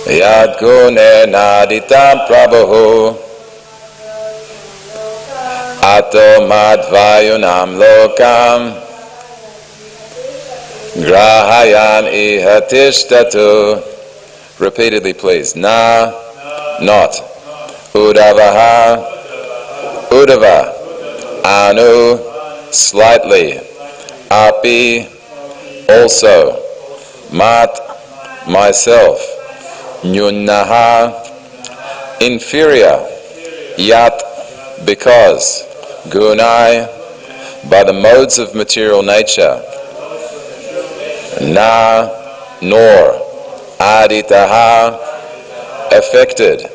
Yad gunena adita Prabhu Ato madvayunam lokam Grahayan ihatishtatu. Repeatedly, please. Na, not. Udavaha, udava. Anu, slightly. Api, also. Mat, myself. Nyunnaha, inferior. Yat, because. Gunai, by the modes of material nature. Na, nor. Aditaha, affected.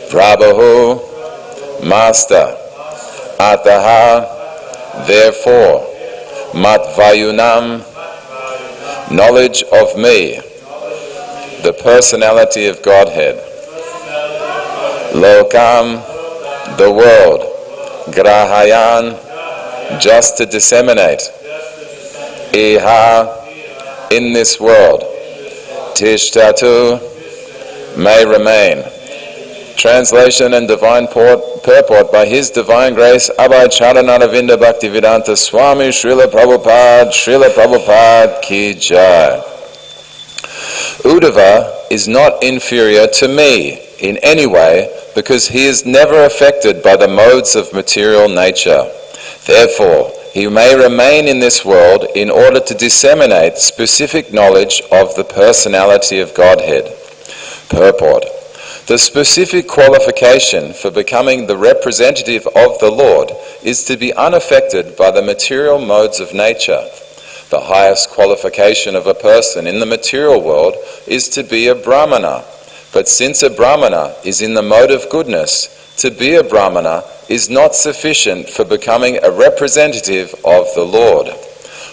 Prabhu, master. Ataha, therefore. Matvayunam, knowledge of me, the personality of Godhead. Lokam, the world. Grahayan, just to disseminate. Iha, in this world. Tishtatu, may remain. Translation and divine purport by His Divine Grace Abhay Charanaravinda Bhaktivedanta Swami Srila Prabhupada Ki Jai. Uddhava is not inferior to me in any way because he is never affected by the modes of material nature. Therefore, he may remain in this world in order to disseminate specific knowledge of the personality of Godhead. Purport. The specific qualification for becoming the representative of the Lord is to be unaffected by the material modes of nature. The highest qualification of a person in the material world is to be a Brahmana. But since a Brahmana is in the mode of goodness, to be a Brahmana is not sufficient for becoming a representative of the Lord.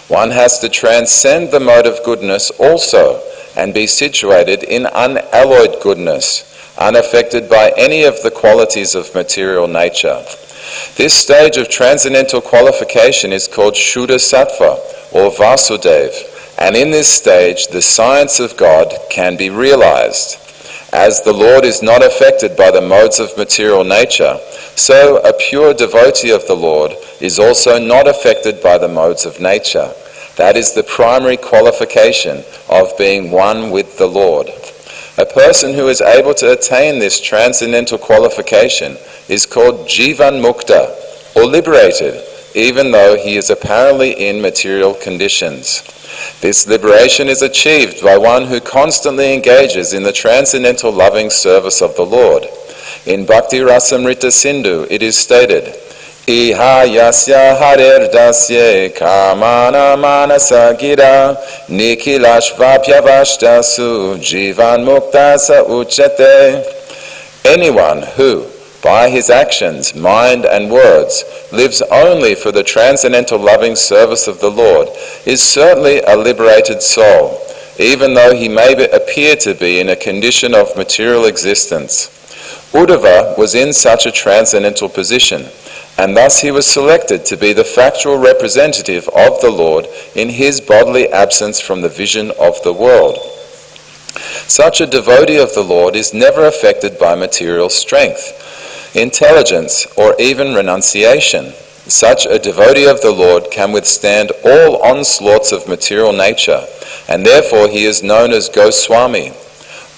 One has to transcend the mode of goodness also and be situated in unalloyed goodness, unaffected by any of the qualities of material nature. This stage of transcendental qualification is called Shuddha Sattva or Vasudev, and in this stage the science of God can be realized. As the Lord is not affected by the modes of material nature, so a pure devotee of the Lord is also not affected by the modes of nature. That is the primary qualification of being one with the Lord. A person who is able to attain this transcendental qualification is called Jivan Mukta, or liberated, even though he is apparently in material conditions. This liberation is achieved by one who constantly engages in the transcendental loving service of the Lord. In Bhakti Rasamrita Sindhu it is stated, Iha yasya harir dasye kamana manasa gira nikilashvapyavashtasu jivan muktasa uchate. Anyone who, by his actions, mind and words, lives only for the transcendental loving service of the Lord, is certainly a liberated soul, even though he may appear to be in a condition of material existence. Uddhava was in such a transcendental position, and thus he was selected to be the factual representative of the Lord in his bodily absence from the vision of the world. Such a devotee of the Lord is never affected by material strength, intelligence, or even renunciation. Such a devotee of the Lord can withstand all onslaughts of material nature, and therefore he is known as Goswami.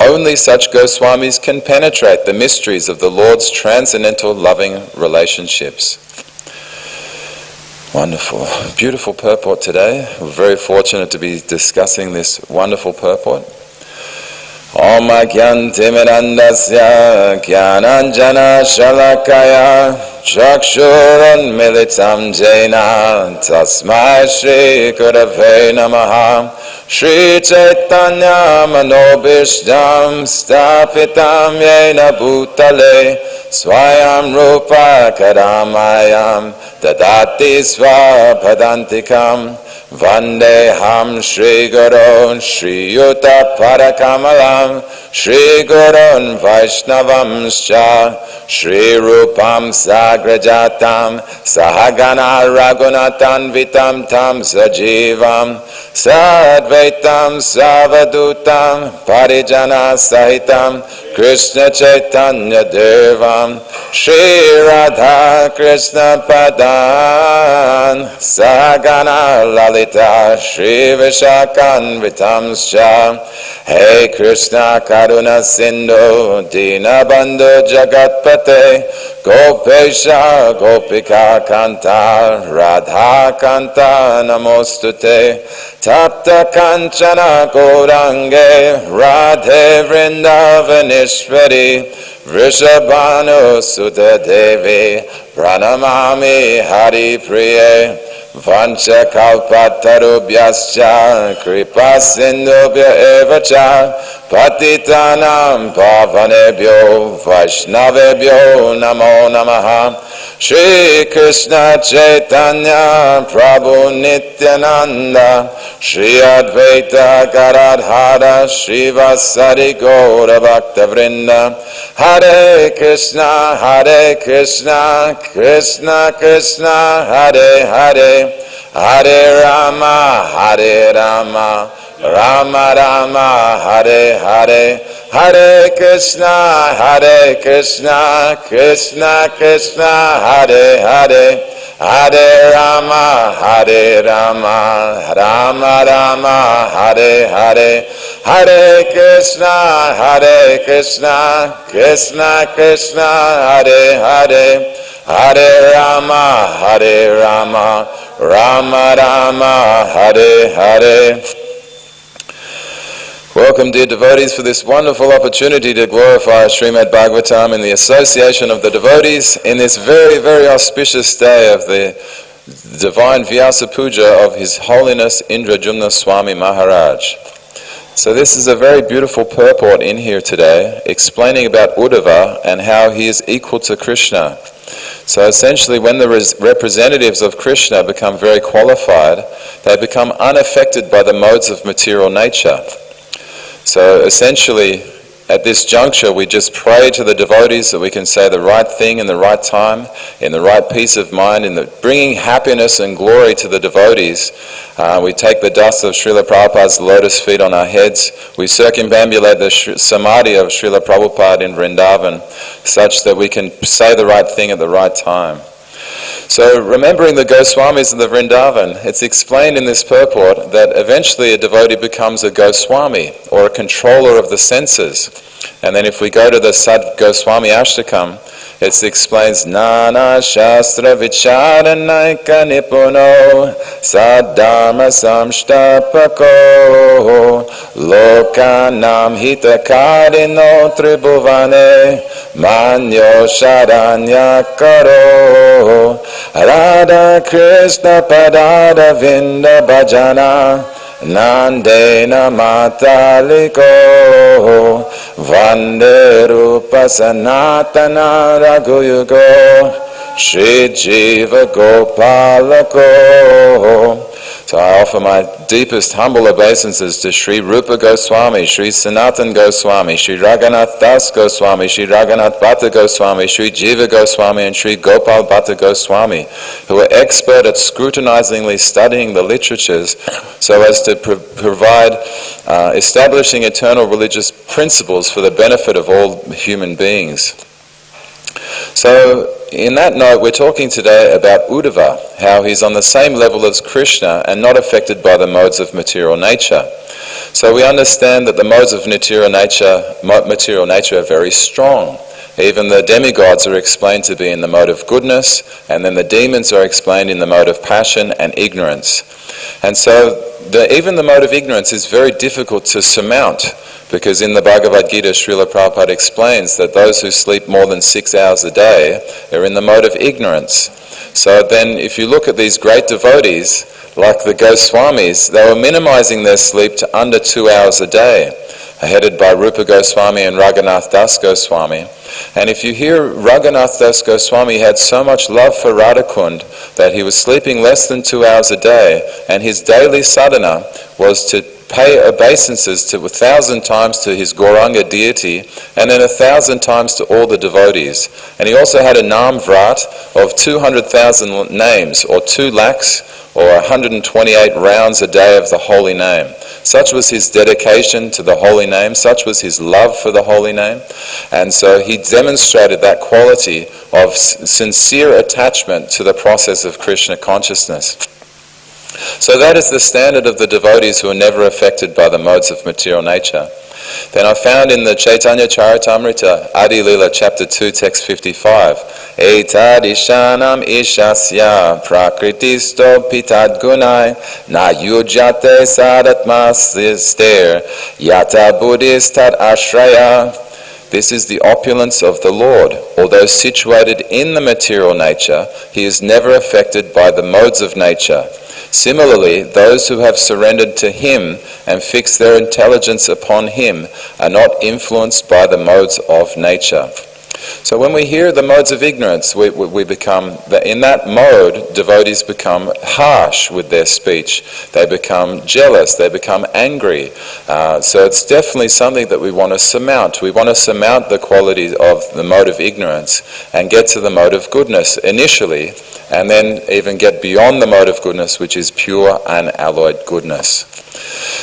Only such Goswamis can penetrate the mysteries of the Lord's transcendental loving relationships. Wonderful. Beautiful purport today. We're very fortunate to be discussing this wonderful purport. Om Agyantimirandasya Gyananjana Shalakaya Chakshurun Militam Jena Tasmai Shri Gurave Namaha Shri Chaitanya Manobhishdam Stapitam Yena Bhutale Swayam Rupa Karamayam Dadati Swapadantikam Vandeham Shri Gurun Shri Yuta Parakamalam Shri Gurun Vaishnavamscha Shri Rupam Sagrajatam Sahagana Raghunatan Vitam Tam Sajivam Sadvaitam Savadutam Parijana Sahitam Krishna Chaitanya Devam Shri Radha Krishna Padan Sahagana Lalita Shri Vishakan Vitamscha Hey Krishna Karuna Sindhu Dina Bandhu Jagatpate Gopesha Gopika Kanta Radha Kanta Namostute Tapta Kanchana Gaurange Radhe Vrindavaneshwari Vrishabhanu Sutta Devi Pranamami Hari Priye Vancha kalpatarubhyascha kripa sindhubhya evacha patitanam pavanebhyo vaishnavebhyo namo namaha Shri Krishna Chaitanya Prabhu Nityananda Shri Advaita Gadadhara Shri Vasari Gaura Bhakta Vrinda Hare Krishna Krishna Krishna Hare Hare Hare Rama Rama Rama Hare Hare Hare Krishna Krishna Krishna Hare Hare Hare Rama Rama Rama Hare Hare Hare Krishna Krishna Krishna Hare Hare Hare Rama Rama Rama Hare Hare. Welcome, dear devotees, for this wonderful opportunity to glorify Srimad Bhagavatam in the association of the devotees in this very, very auspicious day of the divine Vyasa Puja of His Holiness Indrajumna Swami Maharaj. So this is a very beautiful purport in here today, explaining about Uddhava and how he is equal to Krishna. So essentially, when the representatives of Krishna become very qualified, they become unaffected by the modes of material nature. So essentially, at this juncture, we just pray to the devotees that we can say the right thing in the right time, in the right peace of mind, in the bringing happiness and glory to the devotees. We take the dust of Srila Prabhupada's lotus feet on our heads. We circumambulate the samadhi of Srila Prabhupada in Vrindavan, such that we can say the right thing at the right time. So remembering the Goswamis of the Vrindavan, it's explained in this purport that eventually a devotee becomes a Goswami, or a controller of the senses. And then if we go to the Sad Goswami Ashtakam, it explains Nana Shastra Vicharanaika Nipuno Saddharma Samshtapako Lokanam Hitakarino Tribhuvane Manyo Sharanya Karo Radha Krishna Padada Vinda Bhajana Nandena Mataliko Vande Rupa Sanatana Raghuyugo Shri Jiva Gopalako. So I offer my deepest humble obeisances to Sri Rupa Goswami, Sri Sanatan Goswami, Sri Raghunath Das Goswami, Sri Raghunath Bhatta Goswami, Sri Jiva Goswami, and Sri Gopal Bhatta Goswami, who are expert at scrutinizingly studying the literatures so as to provide establishing eternal religious principles for the benefit of all human beings. So, in that note, we're talking today about Uddhava, how he's on the same level as Krishna and not affected by the modes of material nature. So we understand that the modes of material nature are very strong. Even the demigods are explained to be in the mode of goodness, and then the demons are explained in the mode of passion and ignorance. And so even the mode of ignorance is very difficult to surmount, because in the Bhagavad Gita, Srila Prabhupada explains that those who sleep more than 6 hours a day are in the mode of ignorance. So then if you look at these great devotees, like the Goswamis, they were minimizing their sleep to under 2 hours a day. headed by Rupa Goswami and Raghunath Das Goswami. And if you hear Raghunath Das Goswami had so much love for Radhakund that he was sleeping less than 2 hours a day, and his daily sadhana was to pay obeisances to 1,000 times to his Gauranga deity, and then 1,000 times to all the devotees. And he also had a Nam Vrat of 200,000 names, or 2 lakhs, or 128 rounds a day of the holy name. Such was his dedication to the holy name, such was his love for the holy name. And so he demonstrated that quality of sincere attachment to the process of Krishna consciousness. So that is the standard of the devotees who are never affected by the modes of material nature. Then I found in the Chaitanya Charitamrita, Adi Lila, chapter 2, text 55, Etadishanam ishasya prakritisto pitad gunai na yujate sadatmasistir yata buddhistad ashraya. This is the opulence of the Lord. Although situated in the material nature, he is never affected by the modes of nature. Similarly, those who have surrendered to him and fixed their intelligence upon him are not influenced by the modes of nature. So when we hear the modes of ignorance, we become, in that mode, devotees become harsh with their speech. They become jealous, they become angry. So it's definitely something that we want to surmount. We want to surmount the qualities of the mode of ignorance and get to the mode of goodness initially, and then even get beyond the mode of goodness, which is pure unalloyed goodness.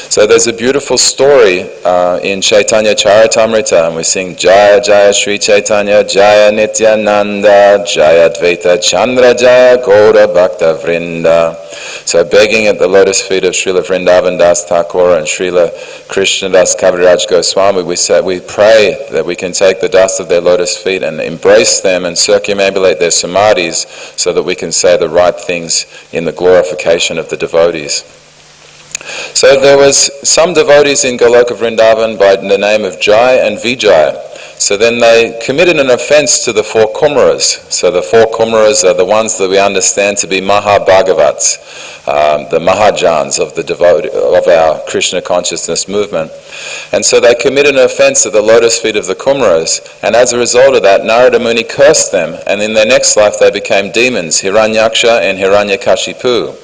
So there's a beautiful story in Chaitanya Charitamrita, and we sing Jaya Jaya Sri Chaitanya Jaya Nityananda Jaya Dvaita Chandra Jaya Gaura Bhakta Vrinda. So begging at the lotus feet of Srila Vrindavan Das Thakur and Srila Krishna Das Kaviraj Goswami, we pray that we can take the dust of their lotus feet and embrace them and circumambulate their samadhis so that we can say the right things in the glorification of the devotees. So there was some devotees in Goloka Vrindavan by the name of Jai and Vijay. So then they committed an offense to the 4 Kumaras. So the 4 Kumaras are the ones that we understand to be Mahabhagavats, the Mahajans of our Krishna consciousness movement. And so they committed an offense at the lotus feet of the Kumaras, and as a result of that, Narada Muni cursed them, and in their next life they became demons, Hiranyaksha and Hiranyakashipu.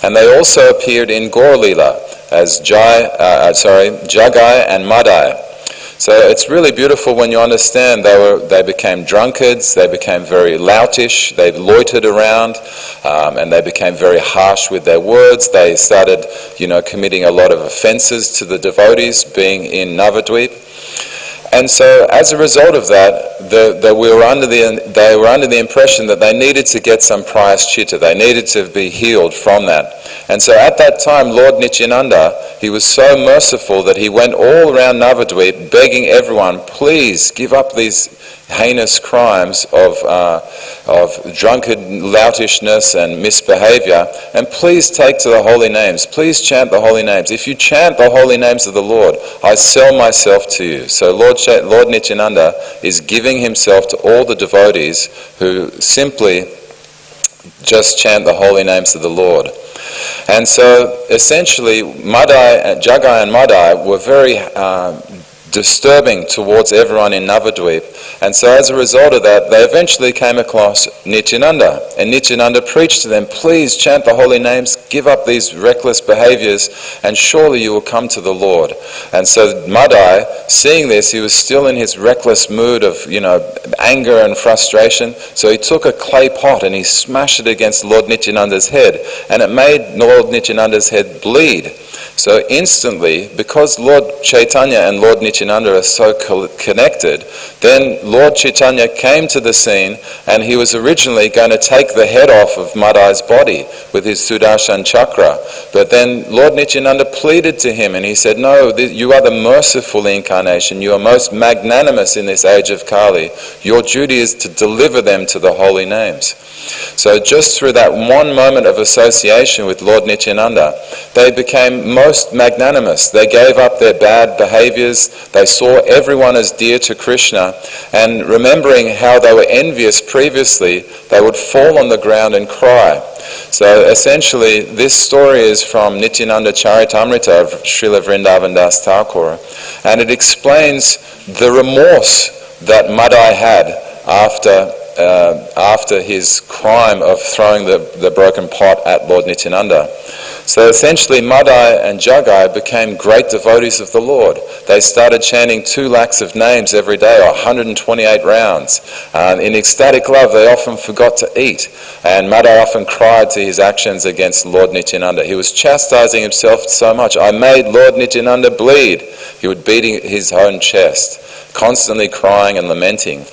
And they also appeared in Gaur Leela as Jagai and Madai. So it's really beautiful when you understand they became drunkards, they became very loutish, they loitered around, and they became very harsh with their words. They started, committing a lot of offenses to the devotees being in Navadvip. And so as a result of that, they were under the impression that they needed to get some prayaschitta, they needed to be healed from that. And so at that time, Lord Nityananda, he was so merciful that he went all around Navadvip begging everyone, please give up these heinous crimes of drunkard loutishness and misbehavior, and please take to the holy names. Please chant the holy names. If you chant the holy names of the Lord, I sell myself to you. So Lord Nityananda is giving himself to all the devotees who simply just chant the holy names of the Lord. And so essentially Jagai and Madai were very disturbing towards everyone in Navadvip, and so as a result of that they eventually came across Nityananda, and Nityananda preached to them, please chant the holy names, give up these reckless behaviors, and surely you will come to the Lord. And so Madai, seeing this, he was still in his reckless mood of anger and frustration, so he took a clay pot and he smashed it against Lord Nityananda's head, and it made Lord Nityananda's head bleed. So instantly, because Lord Chaitanya and Lord Nityananda are so connected, then Lord Chaitanya came to the scene, and he was originally going to take the head off of Madai's body with his Sudarshan chakra. But then Lord Nityananda pleaded to him, and he said, no, you are the merciful incarnation, you are most magnanimous in this age of Kali. Your duty is to deliver them to the holy names. So just through that one moment of association with Lord Nityananda, they became most magnanimous. They gave up their bad behaviors. They saw everyone as dear to Krishna, and remembering how they were envious previously, they would fall on the ground and cry. So essentially, this story is from Nityananda Charitamrita of Srila Vrindavan Das Thakur, and it explains the remorse that Madai had after his crime of throwing the broken pot at Lord Nityananda. So essentially, Madai and Jagai became great devotees of the Lord. They started chanting 2 lakhs of names every day, or 128 rounds. In ecstatic love, they often forgot to eat. And Madai often cried to his actions against Lord Nityananda. He was chastising himself so much. I made Lord Nityananda bleed. He would beat his own chest, constantly crying and lamenting.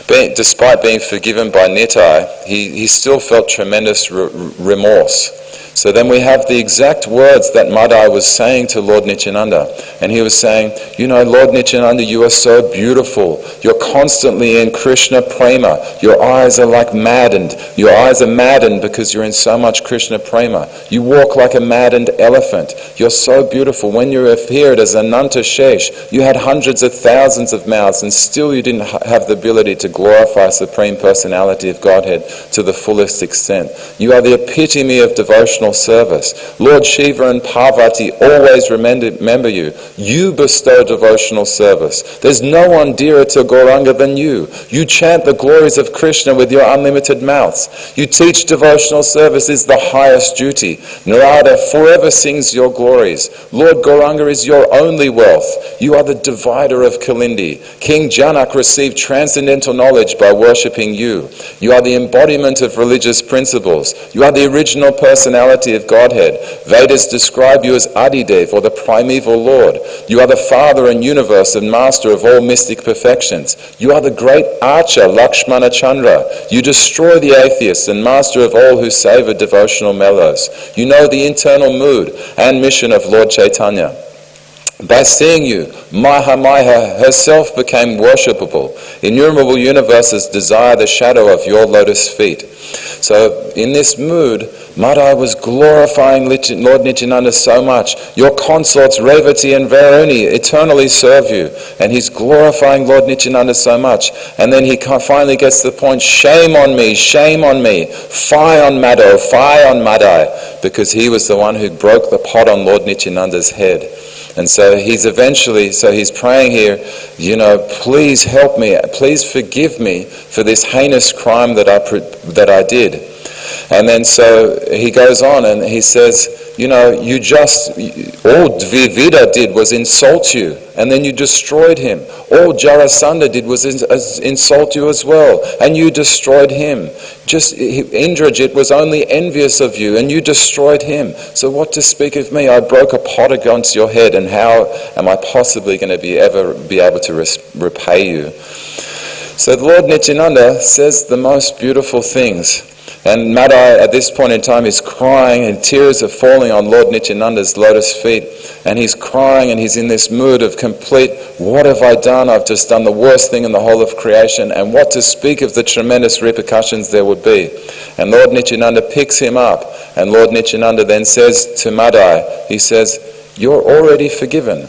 Despite being forgiven by Nitai, he still felt tremendous remorse. So then we have the exact words that Madai was saying to Lord Nityananda. And he was saying, you know, Lord Nityananda, you are so beautiful. You're constantly in Krishna prema. Your eyes are like maddened. Your eyes are maddened because you're in so much Krishna prema. You walk like a maddened elephant. You're so beautiful. When you appeared as Ananta Shesh, you had hundreds of thousands of mouths, and still you didn't have the ability to glorify Supreme Personality of Godhead to the fullest extent. You are the epitome of devotional service. Lord Shiva and Parvati always remember you. You bestow devotional service. There's no one dearer to Gauranga than you. You chant the glories of Krishna with your unlimited mouths. You teach devotional service is the highest duty. Narada forever sings your glories. Lord Gauranga is your only wealth. You are the divider of Kalindi. King Janak received transcendental knowledge by worshipping you. You are the embodiment of religious principles. You are the original personality of Godhead. Vedas describe you as Adidev, or the primeval Lord. You are the Father and universe and master of all mystic perfections. You are the great archer, Lakshmana Chandra. You destroy the atheists and master of all who savor devotional mellows. You know the internal mood and mission of Lord Chaitanya. By seeing you, Mahamaya herself became worshipable. Innumerable universes desire the shadow of your lotus feet. So in this mood, Madai was glorifying Lord Nityananda so much. Your consorts Revati and Varuni eternally serve you. And he's glorifying Lord Nityananda so much. And then he finally gets to the point, shame on me, fie on Madho, fie on Madai, because he was the one who broke the pot on Lord Nityananda's head. And so he's praying here, you know, please help me, please forgive me for this heinous crime that I did. And then so he goes on and he says, you know, all Dvivida did was insult you, and then you destroyed him. All Jarasandha did was insult you as well, and you destroyed him. Indrajit was only envious of you, and you destroyed him. So what to speak of me? I broke a pot against your head, and how am I possibly going to ever be able to repay you? So the Lord Nityananda says the most beautiful things. And Madai at this point in time is crying, and tears are falling on Lord Nityananda's lotus feet, and he's crying and he's in this mood of complete, what have I done? I've just done the worst thing in the whole of creation, and what to speak of the tremendous repercussions there would be. And Lord Nityananda picks him up, and Lord Nityananda then says to Madai, he says, you're already forgiven.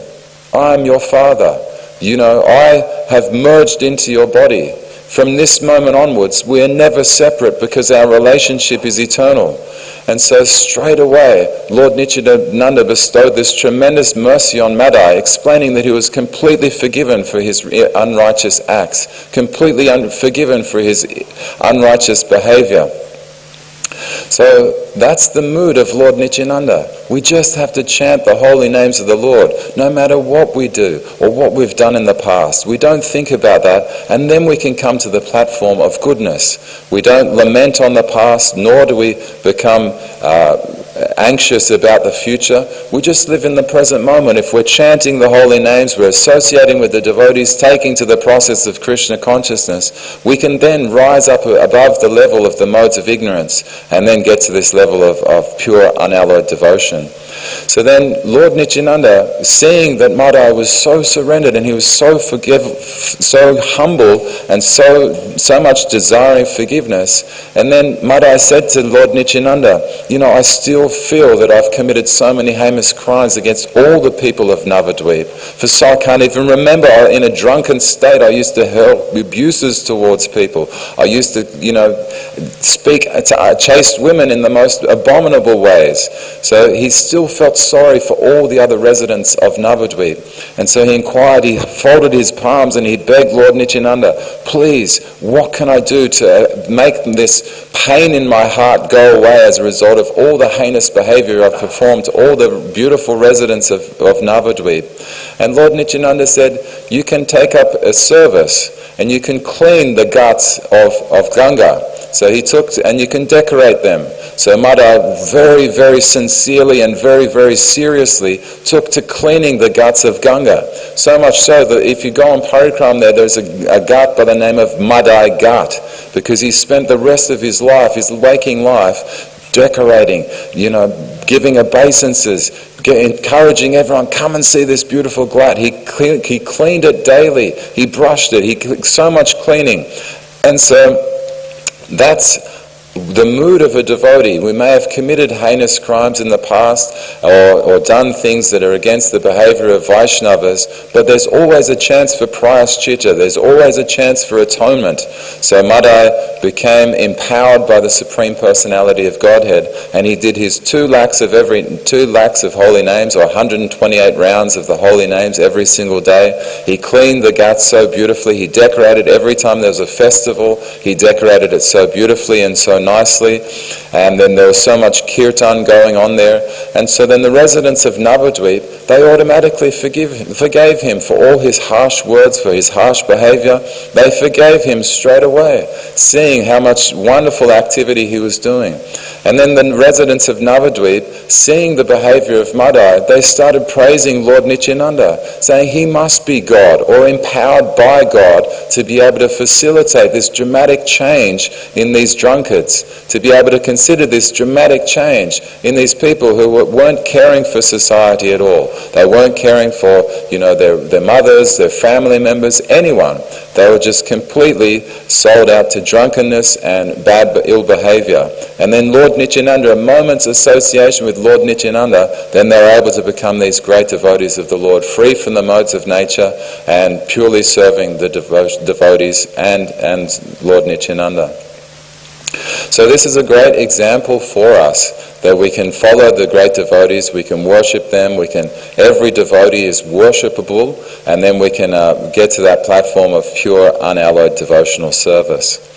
I'm your father. You know, I have merged into your body. From this moment onwards, we are never separate because our relationship is eternal. And so straight away, Lord Nityananda bestowed this tremendous mercy on Madai, explaining that he was completely forgiven for his unrighteous acts, completely forgiven for his unrighteous behavior. So that's the mood of Lord Nityananda. We just have to chant the holy names of the Lord, no matter what we do or what we've done in the past. We don't think about that, and then we can come to the platform of goodness. We don't lament on the past, nor do we become anxious about the future. We just live in the present moment. If we're chanting the holy names, we're associating with the devotees, taking to the process of Krishna consciousness, we can then rise up above the level of the modes of ignorance and then get to this level of pure unalloyed devotion. So then Lord Nityananda, seeing that Madai was so surrendered and he was so so humble and so much desiring forgiveness, and then Madai said to Lord Nityananda, I still feel that I've committed so many heinous crimes against all the people of Navadvip. For so I can't even remember, in a drunken state I used to hurl abuses towards people. I used to, speak to chaste women in the most abominable ways. So he still felt sorry for all the other residents of Navadvip. And so he inquired, he folded his palms and he begged Lord Nityananda, please, what can I do to make this pain in my heart go away as a result of all the heinous behavior I've performed to all the beautiful residents of Navadvip? And Lord Nityananda said, you can take up a service and you can clean the ghats of Ganga. So he took, and you can decorate them. So Madai very, very sincerely and very, very seriously took to cleaning the ghats of Ganga. So much so that if you go on Parikram there's a ghat by the name of Madai Ghat, because he spent the rest of his life, his waking life, decorating, giving obeisances, encouraging everyone, come and see this beautiful ghat. He cleaned it daily. He brushed it. So much cleaning. And so that's the mood of a devotee. We may have committed heinous crimes in the past or done things that are against the behavior of Vaishnavas, but there's always a chance for prayaschita. There's always a chance for atonement. So Madai became empowered by the Supreme Personality of Godhead, and he did his 2 lakhs of holy names, or 128 rounds of the holy names every single day. He cleaned the ghats so beautifully. He decorated every time there was a festival. He decorated it so beautifully and so nicely, and then there was so much kirtan going on there, and so then the residents of Navadvip, they automatically forgave him for all his harsh words, for his harsh behavior. They forgave him straight away, seeing how much wonderful activity he was doing. And then the residents of Navadvip, seeing the behavior of Madai, they started praising Lord Nityananda, saying he must be God or empowered by God to be able to facilitate this dramatic change in these drunkards, to be able to consider this dramatic change in these people who weren't caring for society at all. They weren't caring for, their mothers, their family members, anyone. They were just completely sold out to drunkenness and ill behavior. And then Lord Nityananda, a moment's association with Lord Nityananda, then they were able to become these great devotees of the Lord, free from the modes of nature and purely serving the devotees and Lord Nityananda. So this is a great example for us, that we can follow the great devotees, we can worship them, every devotee is worshipable, and then we can get to that platform of pure, unalloyed devotional service.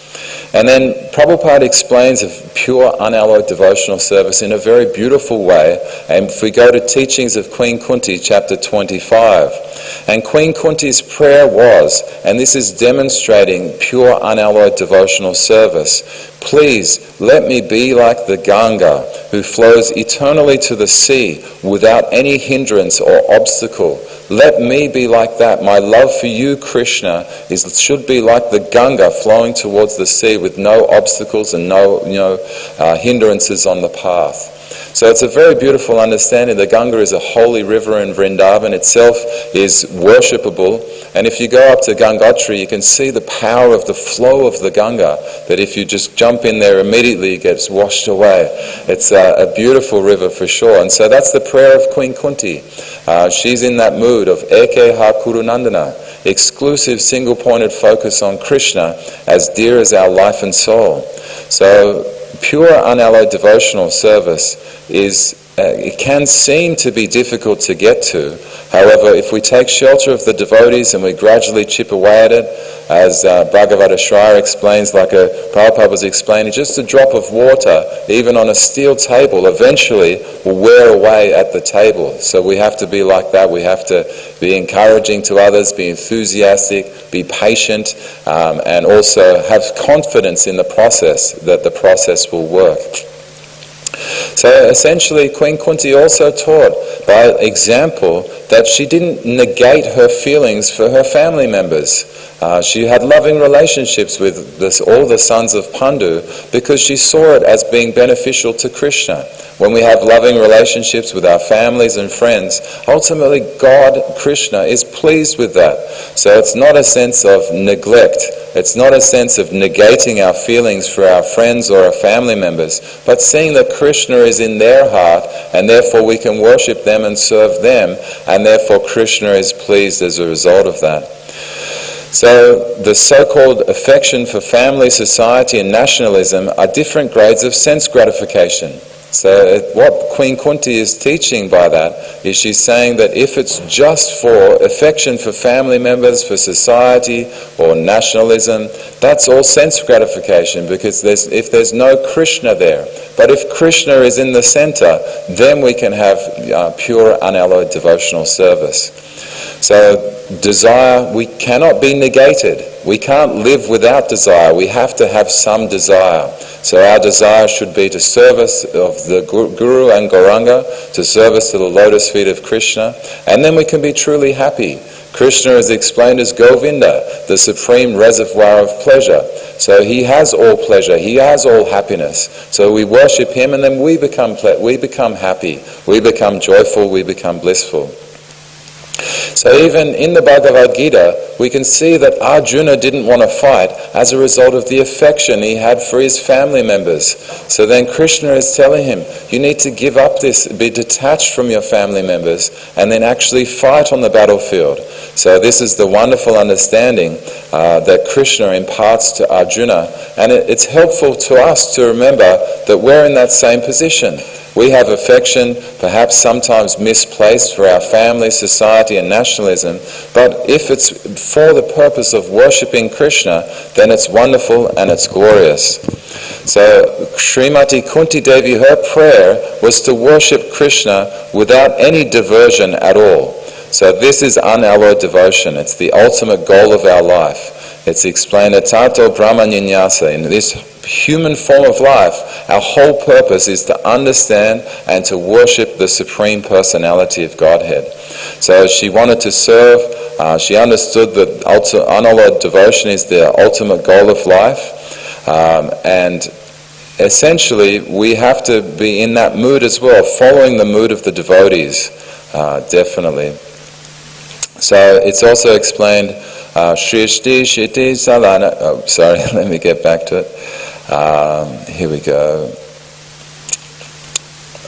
And then Prabhupada explains of pure, unalloyed devotional service in a very beautiful way. And if we go to Teachings of Queen Kunti, chapter 25, and Queen Kunti's prayer was, and this is demonstrating pure, unalloyed devotional service, please let me be like the Ganga, who flows eternally to the sea without any hindrance or obstacle. Let me be like that. My love for you, Krishna, should be like the Ganga flowing towards the sea with no obstacles and no hindrances on the path. So it's a very beautiful understanding. The Ganga is a holy river, and Vrindavan itself is worshipable. And if you go up to Gangotri, you can see the power of the flow of the Ganga, that if you just jump in there immediately, it gets washed away. It's a beautiful river for sure. And so that's the prayer of Queen Kunti. She's in that mood of Eke Ha Kurunandana, exclusive single-pointed focus on Krishna, as dear as our life and soul. So pure, unalloyed devotional service it can seem to be difficult to get to. However, if we take shelter of the devotees and we gradually chip away at it, as Bhagavata Shraya explains, like Prabhupada was explaining, just a drop of water, even on a steel table, eventually will wear away at the table. So we have to be like that. We have to be encouraging to others, be enthusiastic, be patient, and also have confidence in the process, that the process will work. So essentially, Queen Kunti also taught by example that she didn't negate her feelings for her family members. She had loving relationships with all the sons of Pandu because she saw it as being beneficial to Krishna. When we have loving relationships with our families and friends, ultimately God, Krishna, is pleased with that. So it's not a sense of neglect. It's not a sense of negating our feelings for our friends or our family members, but seeing that Krishna is in their heart, and therefore we can worship them and serve them, and therefore Krishna is pleased as a result of that. So the so-called affection for family, society and nationalism are different grades of sense gratification. So what Queen Kunti is teaching by that is she's saying that if it's just for affection for family members, for society or nationalism, that's all sense gratification, because if there's no Krishna there. But if Krishna is in the center, then we can have pure unalloyed devotional service. So desire, we cannot be negated. We can't live without desire. We have to have some desire. So our desire should be to service of the Guru and Gauranga, to service to the lotus feet of Krishna, and then we can be truly happy. Krishna is explained as Govinda, the supreme reservoir of pleasure. So he has all pleasure, he has all happiness. So we worship him, and then we become happy, we become joyful, we become blissful. So even in the Bhagavad Gita, we can see that Arjuna didn't want to fight as a result of the affection he had for his family members. So then Krishna is telling him, you need to give up this, be detached from your family members, and then actually fight on the battlefield. So this is the wonderful understanding that Krishna imparts to Arjuna, and it's helpful to us to remember that we're in that same position. We have affection, perhaps sometimes misplaced, for our family, society and nationalism, but if it's for the purpose of worshipping Krishna, then it's wonderful and it's glorious. So Srimati Kunti Devi, her prayer was to worship Krishna without any diversion at all. So this is unalloyed devotion. It's the ultimate goal of our life. It's explained at Tato Brahmanyanyasa. In this human form of life, our whole purpose is to understand and to worship the Supreme Personality of Godhead. So she wanted to serve. She understood that unalloyed devotion is the ultimate goal of life. And essentially, we have to be in that mood as well, following the mood of the devotees, definitely. So it's also explained, Shrishti Shiti Salana. Oh, sorry, let me get back to it. Here we go.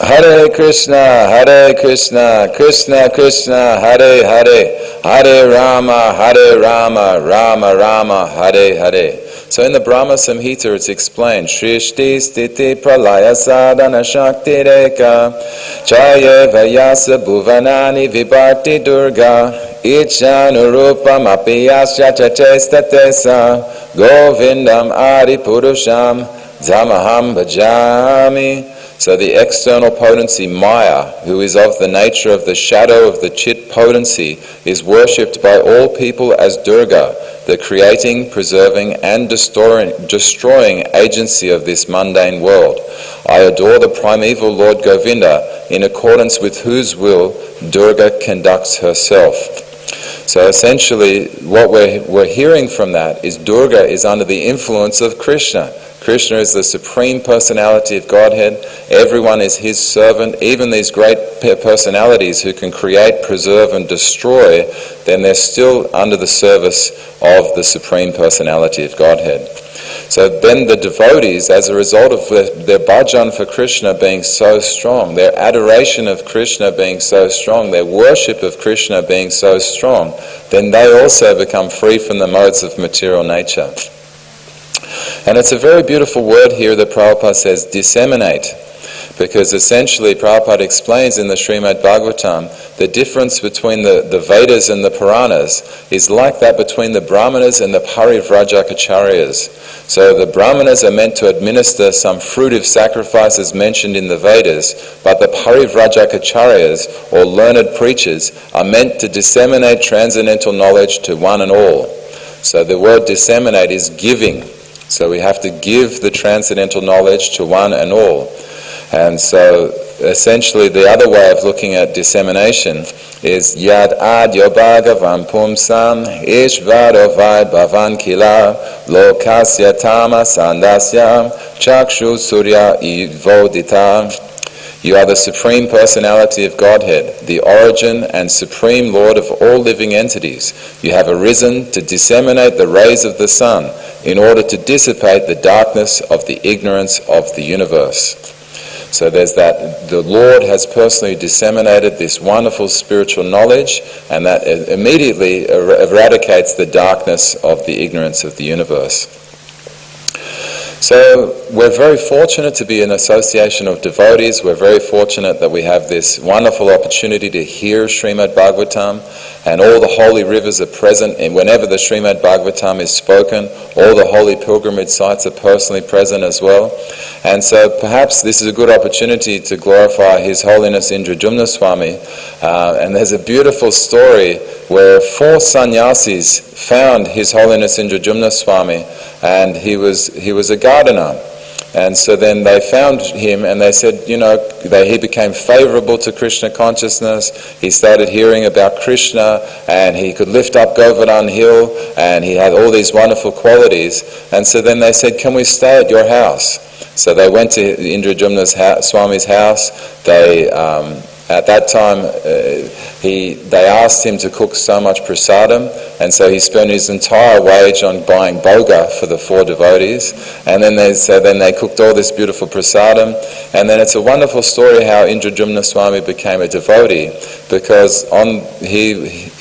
Hare Krishna, Krishna Krishna, Hare Hare, Hare Rama, Rama Rama, Hare Hare. So in the Brahma Samhita it's explained, Shrishti Stiti Pralaya Sadhana Shakti Reka, Chaya Vayasa Bhuvanani Vibharti Durga, Ichanurupam Apiyasya Chachestatesa, Govindam Adi Purusham, Zamaham Bhajami. So the external potency Maya, who is of the nature of the shadow of the Chit potency, is worshipped by all people as Durga, the creating, preserving and destroying agency of this mundane world. I adore the primeval Lord Govinda, in accordance with whose will Durga conducts herself. So essentially what we're hearing from that is Durga is under the influence of Krishna. Krishna is the Supreme Personality of Godhead. Everyone is his servant. Even these great personalities who can create, preserve and destroy, then they're still under the service of the Supreme Personality of Godhead. So then the devotees, as a result of their bhajan for Krishna being so strong, their adoration of Krishna being so strong, their worship of Krishna being so strong, then they also become free from the modes of material nature. And it's a very beautiful word here that Prabhupada says, disseminate. Because essentially Prabhupada explains in the Srimad Bhagavatam, the difference between the Vedas and the Puranas is like that between the Brahmanas and the Parivrajakacharyas. So the Brahmanas are meant to administer some fruitive sacrifices mentioned in the Vedas, but the Parivrajakacharyas, or learned preachers, are meant to disseminate transcendental knowledge to one and all. So the word disseminate is giving. So we have to give the transcendental knowledge to one and all. And so essentially the other way of looking at dissemination is Yad ad yobagavam pumsam ishvarovai bhavan kila lokasya tama sandasya chakshu surya ivodita. You are the Supreme Personality of Godhead, the origin and Supreme Lord of all living entities. You have arisen to disseminate the rays of the sun in order to dissipate the darkness of the ignorance of the universe. So there's that, the Lord has personally disseminated this wonderful spiritual knowledge, and that immediately eradicates the darkness of the ignorance of the universe. So we're very fortunate to be an association of devotees. We're very fortunate that we have this wonderful opportunity to hear Srimad Bhagavatam, and all the holy rivers are present, and whenever the Srimad Bhagavatam is spoken, all the holy pilgrimage sites are personally present as well. And so perhaps this is a good opportunity to glorify His Holiness Indrajumna Swami. And there's a beautiful story where 4 sannyasis found His Holiness Indrajumna Swami, and he was a gardener. And so then they found him and they said, he became favorable to Krishna consciousness. He started hearing about Krishna, and he could lift up Govardhan Hill, and he had all these wonderful qualities. And so then they said, can we stay at your house? So they went to Indrajumna Swami's house. They at that time, they asked him to cook so much prasadam, and so he spent his entire wage on buying boga for the 4 devotees. And then they cooked all this beautiful prasadam. And then it's a wonderful story how Indrajumna Swami became a devotee, because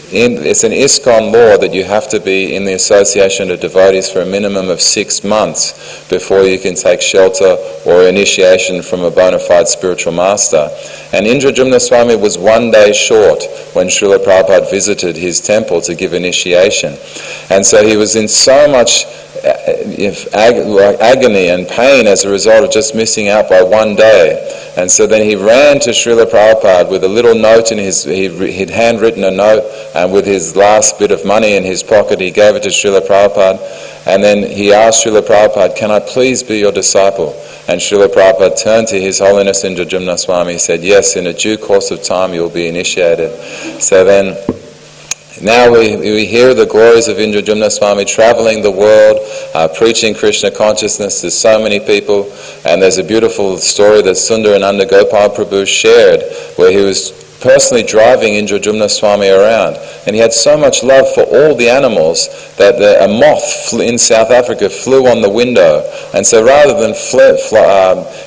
it's an ISKCON law that you have to be in the association of devotees for a minimum of 6 months before you can take shelter or initiation from a bona fide spiritual master. And Indrajumna Swami was 1 day short when Srila Prabhupada visited his temple to give initiation. And so he was in so much agony and pain as a result of just missing out by 1 day. And so then he ran to Srila Prabhupada with a little note in he'd handwritten a note, and with his last bit of money in his pocket he gave it to Srila Prabhupada. And then he asked Srila Prabhupada, can I please be your disciple? And Srila Prabhupada turned to His Holiness Indrajumna Swami. He said, yes, in a due course of time you will be initiated. So then now we hear the glories of Indrajumna Swami traveling the world, preaching Krishna consciousness to so many people. And there's a beautiful story that Sundar and Nanda Gopal Prabhu shared, where he was personally driving Indrajumna Swami around. And he had so much love for all the animals that a moth in South Africa flew on the window. And so rather than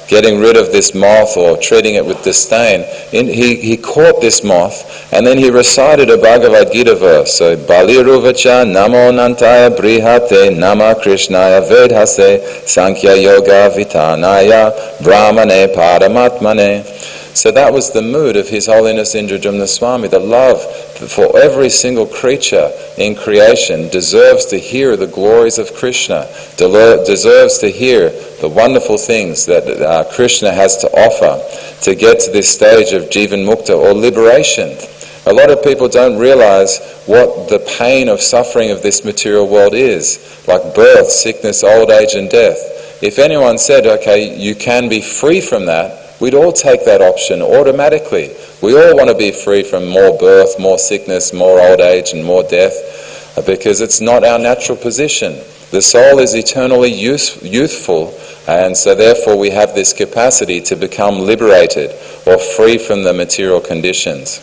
getting rid of this moth or treating it with disdain, he caught this moth, and then he recited a Bhagavad Gita verse. So, Baliruvacha namo nantaya brihate nama krishnaya vedhase sankhya yoga vitanaya brahmane paramatmane. So that was the mood of His Holiness Indrajumna Swami. The love for every single creature in creation deserves to hear the glories of Krishna, deserves to hear the wonderful things that Krishna has to offer to get to this stage of Jivan Mukta, or liberation. A lot of people don't realize what the pain of suffering of this material world is, like birth, sickness, old age and death. If anyone said, okay, you can be free from that, we'd all take that option automatically. We all want to be free from more birth, more sickness, more old age and more death, because it's not our natural position. The soul is eternally youthful, and so therefore we have this capacity to become liberated or free from the material conditions.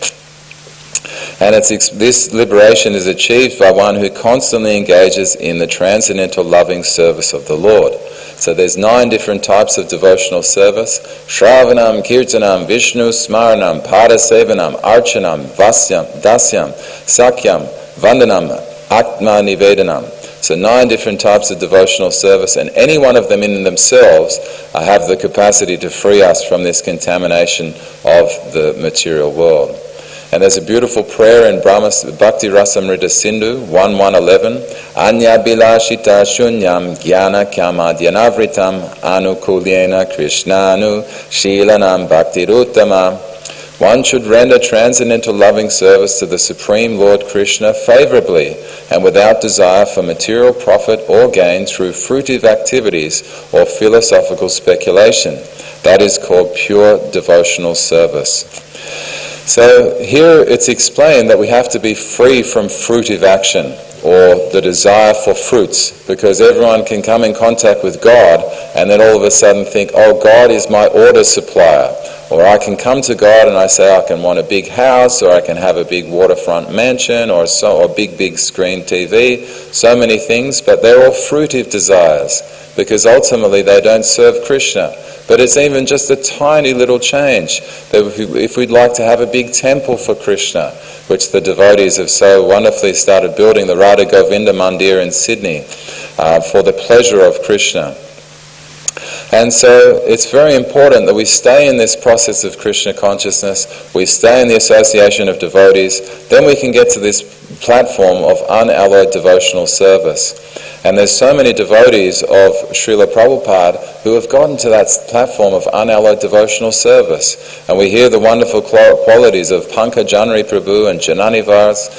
And this liberation is achieved by one who constantly engages in the transcendental loving service of the Lord. So there's 9 different types of devotional service: Shravanam, Kirtanam, Vishnu, Smaranam, Padasevanam, Archanam, Vasyam, Dasyam, Sakyam, Vandanam, Atma Nivedanam. So 9 different types of devotional service, and any one of them in themselves have the capacity to free us from this contamination of the material world. And there's a beautiful prayer in Bhakti Rasamrita Sindhu 1.1.11. Anya bilashita shunyam jnana kyamadyanavritam anukulyena krishnanu shilanam bhaktiruttama. One should render transcendental loving service to the Supreme Lord Krishna favorably and without desire for material profit or gain through fruitive activities or philosophical speculation. That is called pure devotional service. So here it's explained that we have to be free from fruitive action, or the desire for fruits, because everyone can come in contact with God and then all of a sudden think, oh, God is my order supplier. Or I can come to God and I say I can want a big house, or I can have a big waterfront mansion, or big screen TV, so many things, but they're all fruitive desires, because ultimately they don't serve Krishna. But it's even just a tiny little change. That if we'd like to have a big temple for Krishna, which the devotees have so wonderfully started building, the Radha Govinda Mandir in Sydney, for the pleasure of Krishna. And so it's very important that we stay in this process of Krishna consciousness, we stay in the association of devotees, then we can get to this platform of unalloyed devotional service. And there's so many devotees of Srila Prabhupada who have gotten to that platform of unalloyed devotional service. And we hear the wonderful qualities of Vrajaprema Prabhu and Jananivas,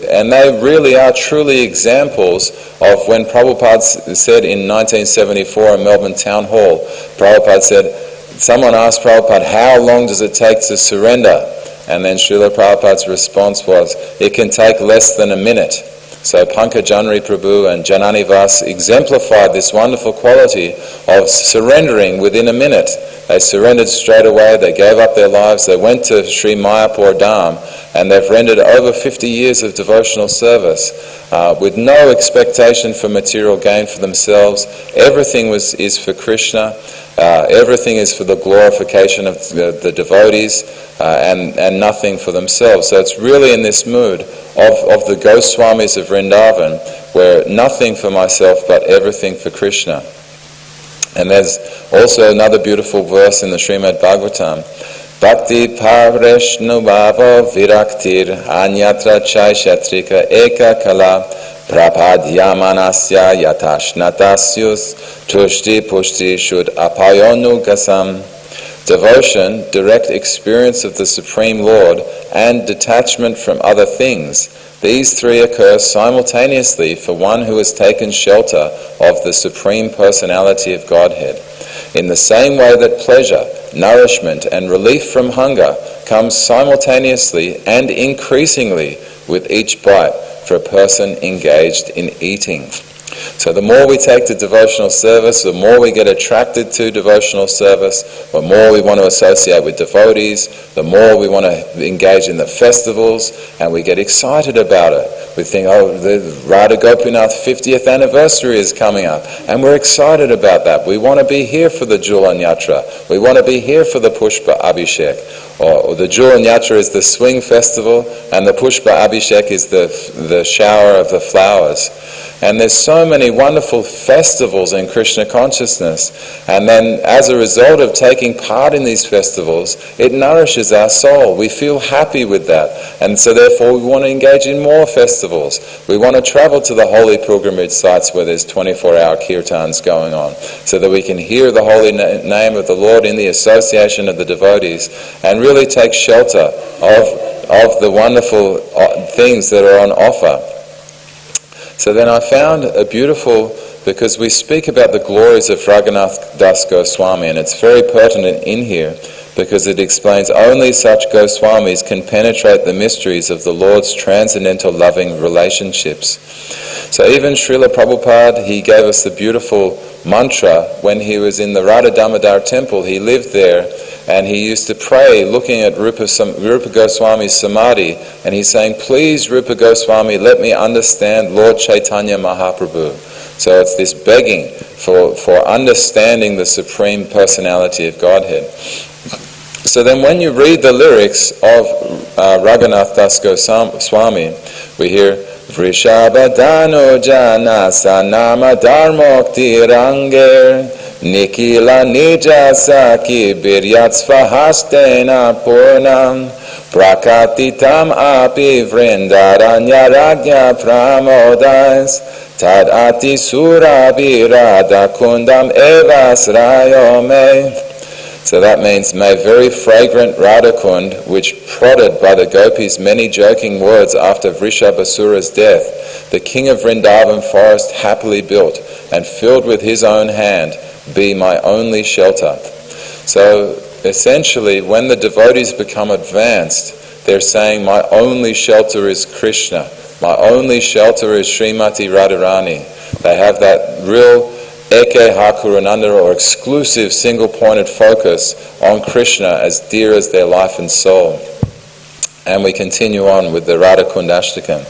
and they really are truly examples of when Prabhupada said in 1974 in Melbourne Town Hall, Prabhupada said, someone asked Prabhupada, how long does it take to surrender? And then Srila Prabhupada's response was, it can take less than a minute. So Vrajaprema Prabhu and Jananivas exemplified this wonderful quality of surrendering within a minute. They surrendered straight away, they gave up their lives, they went to Sri Mayapur Dham, and they've rendered over 50 years of devotional service with no expectation for material gain for themselves. Everything is for Krishna. Everything is for the glorification of the devotees, and nothing for themselves. So it's really in this mood of the Goswamis of Vrindavan, where nothing for myself but everything for Krishna. And there's also another beautiful verse in the Srimad Bhagavatam. Bhakti pareshnu bhava viraktir anyatra chaishatrika eka kala prapadyamanasya yatashnatashyus tushti pushti shud apayonu gasam. Devotion, direct experience of the Supreme Lord, and detachment from other things. These three occur simultaneously for one who has taken shelter of the Supreme Personality of Godhead. In the same way that pleasure, nourishment, and relief from hunger comes simultaneously and increasingly with each bite for a person engaged in eating. So the more we take to devotional service, the more we get attracted to devotional service, the more we want to associate with devotees, the more we want to engage in the festivals, and we get excited about it. We think, oh, the Radha Gopinath 50th anniversary is coming up, and we're excited about that. We want to be here for the Julan Yatra. We want to be here for the Pushpa Abhishek. Or the Julan Yatra is the swing festival, and the Pushpa Abhishek is the shower of the flowers. And there's so many wonderful festivals in Krishna consciousness. And then as a result of taking part in these festivals, it nourishes our soul. We feel happy with that. And so therefore we want to engage in more festivals. We want to travel to the holy pilgrimage sites where there's 24-hour kirtans going on, so that we can hear the holy name of the Lord in the association of the devotees and really take shelter of the wonderful things that are on offer. So then I found a beautiful, because we speak about the glories of Raghunath Das Goswami, and it's very pertinent in here because it explains only such Goswamis can penetrate the mysteries of the Lord's transcendental loving relationships. So even Srila Prabhupada, he gave us the beautiful mantra when he was in the Radha Damodar temple. He lived there and he used to pray looking at Rupa Goswami's samadhi, and he's saying, please Rupa Goswami, let me understand Lord Chaitanya Mahaprabhu. So it's this begging for understanding the Supreme Personality of Godhead. So then when you read the lyrics of Raghunath Das Goswami, we hear Vrishabhadano Janasa Nama Dharmokti Ranger Nikila Nija Saki Biryatsva Hastena Purnam Prakatitam Api Vrindaranya Ragya Pramodas Tad Ati Surabhi Radha Kundam Evasrayome. So that means, may very fragrant Radha Kund, which prodded by the gopis' many joking words after Vrishabhasura's death, the king of Vrindavan forest happily built and filled with his own hand, be my only shelter. So essentially, when the devotees become advanced, they're saying, my only shelter is Krishna. My only shelter is Srimati Radharani. They have that real Eke Hakurananda, or exclusive single-pointed focus on Krishna as dear as their life and soul. And we continue on with the Radha Kundashtakam.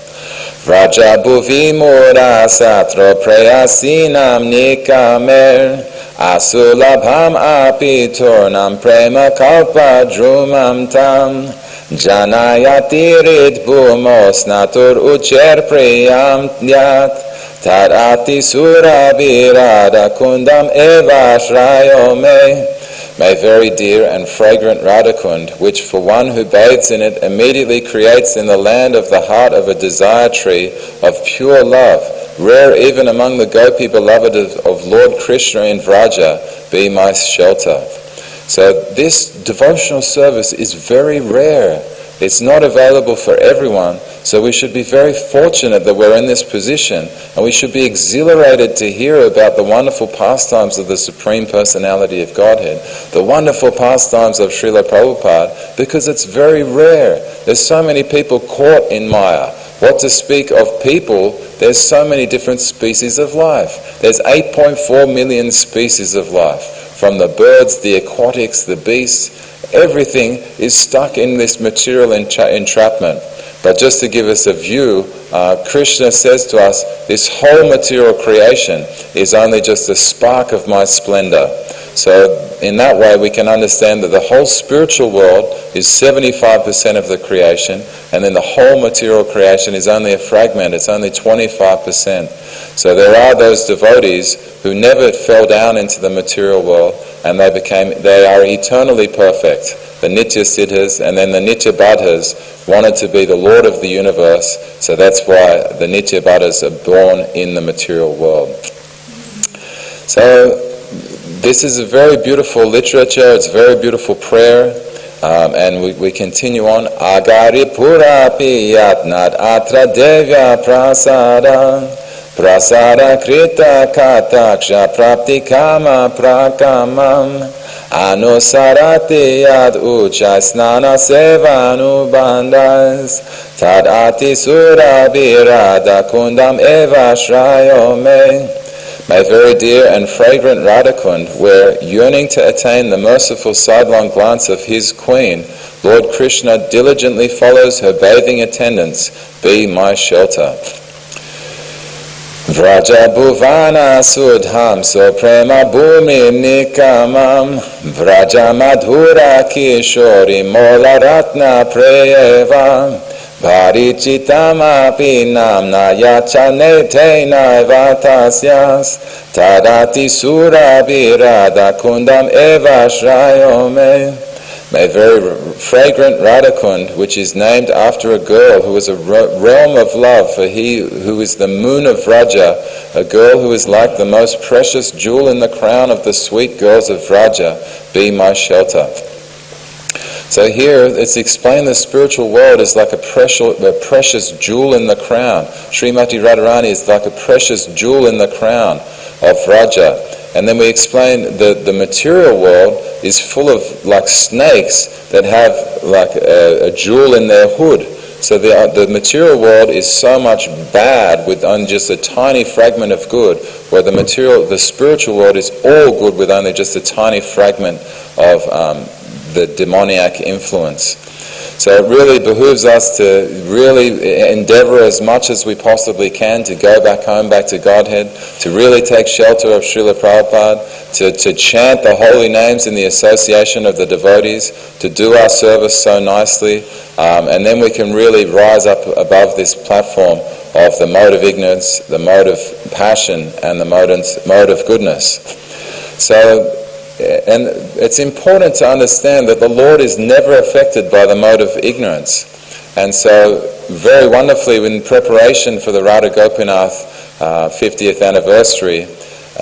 Vrajaprema Mura Satro Prayasinam Nikamer Asulabham Api Tornam Prema Kalpa Drumam Tam Janayati Ridbhumos Natur Ucher Priyam Yat Tarati Sura Virada Kundam Eva Shrayome. May very dear and fragrant Radhakund, which for one who bathes in it immediately creates in the land of the heart of a desire tree of pure love, rare even among the gopi beloved of Lord Krishna in Vraja, be my shelter. So this devotional service is very rare. It's not available for everyone, so we should be very fortunate that we're in this position, and we should be exhilarated to hear about the wonderful pastimes of the Supreme Personality of Godhead, the wonderful pastimes of Srila Prabhupada, because it's very rare. There's so many people caught in Maya. What to speak of people, there's so many different species of life. There's 8.4 million species of life, from the birds, the aquatics, the beasts. Everything is stuck in this material entrapment. But just to give us a view, Krishna says to us, this whole material creation is only just a spark of my splendor. So in that way we can understand that the whole spiritual world is 75% of the creation, and then the whole material creation is only a fragment, it's only 25%. So there are those devotees who never fell down into the material world, and they are eternally perfect. The Nitya Siddhas and then the Nitya Baddhas wanted to be the Lord of the universe, so that's why the Nitya Baddhas are born in the material world. So this is a very beautiful literature, it's a very beautiful prayer, and we continue on. Agari purapi yatnat atra devya prasada prasada krita kataksha prapti kama prakamam anusarati yad ucha snana sevanu bandas tadati sura virada kundam eva shrayome. My very dear and fragrant Radhakund, where yearning to attain the merciful sidelong glance of his queen, Lord Krishna diligently follows her bathing attendants, be my shelter. Vraja bhuvana sudham so prema bhumi nikamam Vraja madhura kishori mola ratna preyeva Parichitamapi namna yachane tena vatasyas Tadati sura virada kundam eva shrayome. May very fragrant Radhakund, which is named after a girl who is a realm of love, for he who is the moon of Vraja, a girl who is like the most precious jewel in the crown of the sweet girls of Vraja, be my shelter. So here it's explained the spiritual world is like a precious jewel in the crown. Srimati Radharani is like a precious jewel in the crown of Vraja. And then we explain the material world is full of like snakes that have like a jewel in their hood. So the material world is so much bad with only just a tiny fragment of good, where the spiritual world is all good with only just a tiny fragment of the demoniac influence. So it really behooves us to really endeavor as much as we possibly can to go back home, back to Godhead, to really take shelter of Srila Prabhupada, to chant the holy names in the association of the devotees, to do our service so nicely, and then we can really rise up above this platform of the mode of ignorance, the mode of passion, and the mode of goodness. So, and it's important to understand that the Lord is never affected by the mode of ignorance. And so, very wonderfully, in preparation for the Radha Gopinath 50th anniversary,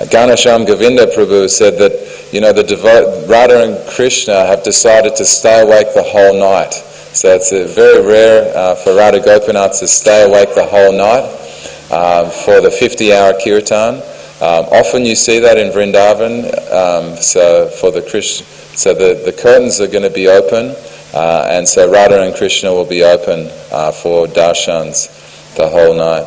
Ganesham Govinda Prabhu said that, the Radha and Krishna have decided to stay awake the whole night. So it's very rare for Radha Gopinath to stay awake the whole night for the 50-hour kirtan. Often you see that in Vrindavan, so for So the curtains are going to be open, and so Radha and Krishna will be open for darshans the whole night.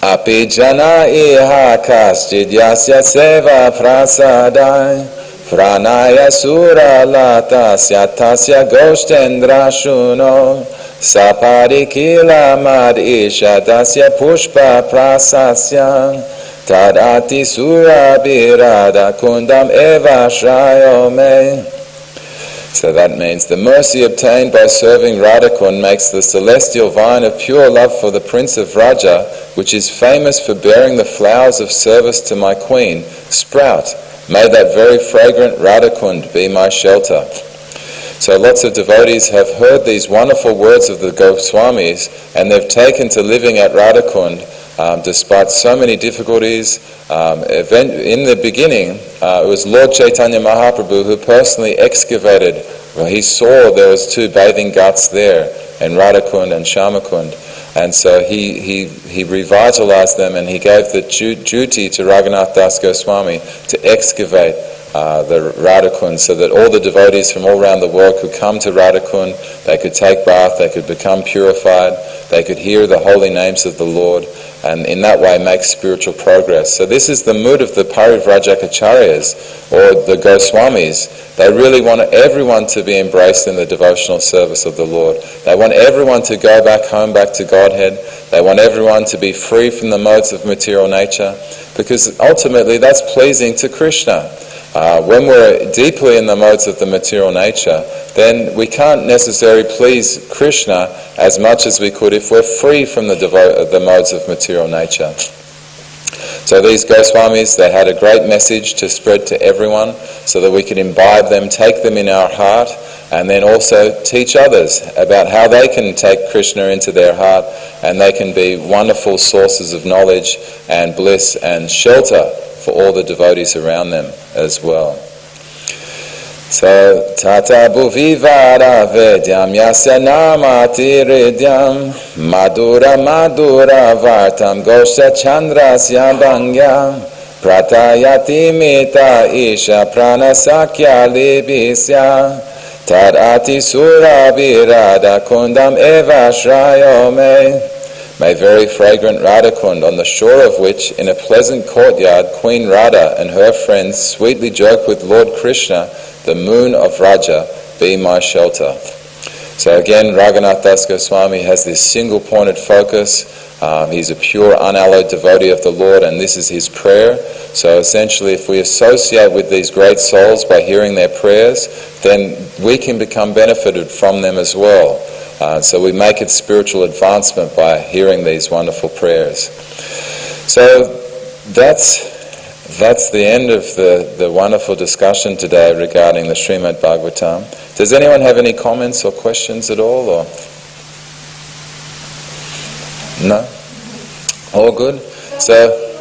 Api jana iha kaschid yasya seva prasadai pranaya sura latasya tasya goshtendra shuno saparikila mad isha tasya pushpa prasasya tadati sura birada kundam eva shrayome. So that means the mercy obtained by serving Radhakund makes the celestial vine of pure love for the Prince of Vraja, which is famous for bearing the flowers of service to my queen, sprout. May that very fragrant Radhakund be my shelter. So lots of devotees have heard these wonderful words of the Goswamis, and they've taken to living at Radhakund despite so many difficulties. In the beginning, it was Lord Chaitanya Mahaprabhu who personally excavated. Well, he saw there was 2 bathing ghats there, in Radhakund and Shyamakund, and so he revitalized them, and he gave the duty to Raghunath Das Goswami to excavate the Radhakund, so that all the devotees from all around the world could come to Radhakund, they could take bath, they could become purified, they could hear the holy names of the Lord, and in that way make spiritual progress. So this is the mood of the Parivrajakacharyas, or the Goswamis. They really want everyone to be embraced in the devotional service of the Lord. They want everyone to go back home, back to Godhead. They want everyone to be free from the modes of material nature, because ultimately that's pleasing to Krishna. When we're deeply in the modes of the material nature, then we can't necessarily please Krishna as much as we could if we're free from the modes of material nature. So these Goswamis, they had a great message to spread to everyone so that we could imbibe them, take them in our heart, and then also teach others about how they can take Krishna into their heart, and they can be wonderful sources of knowledge and bliss and shelter for all the devotees around them as well. So, Tata Bhuvivara Vedyam Yasya Namati Ridyam Madura Madura Vartam Gosha Chandrasya Bhangya Pratayati Mita Isha Pranasakya Libisya Tadati Sura Virada Kundam Eva Shrayome. May very fragrant Radhakund, on the shore of which, in a pleasant courtyard, Queen Radha and her friends sweetly joke with Lord Krishna, the moon of Vraja, be my shelter. So again, Raghunath Das Goswami has this single-pointed focus. He's a pure, unalloyed devotee of the Lord, and this is his prayer. So essentially, if we associate with these great souls by hearing their prayers, then we can become benefited from them as well. So we make it spiritual advancement by hearing these wonderful prayers. So that's the end of the wonderful discussion today regarding the Srimad Bhagavatam. Does anyone have any comments or questions at all? Or no? All good? So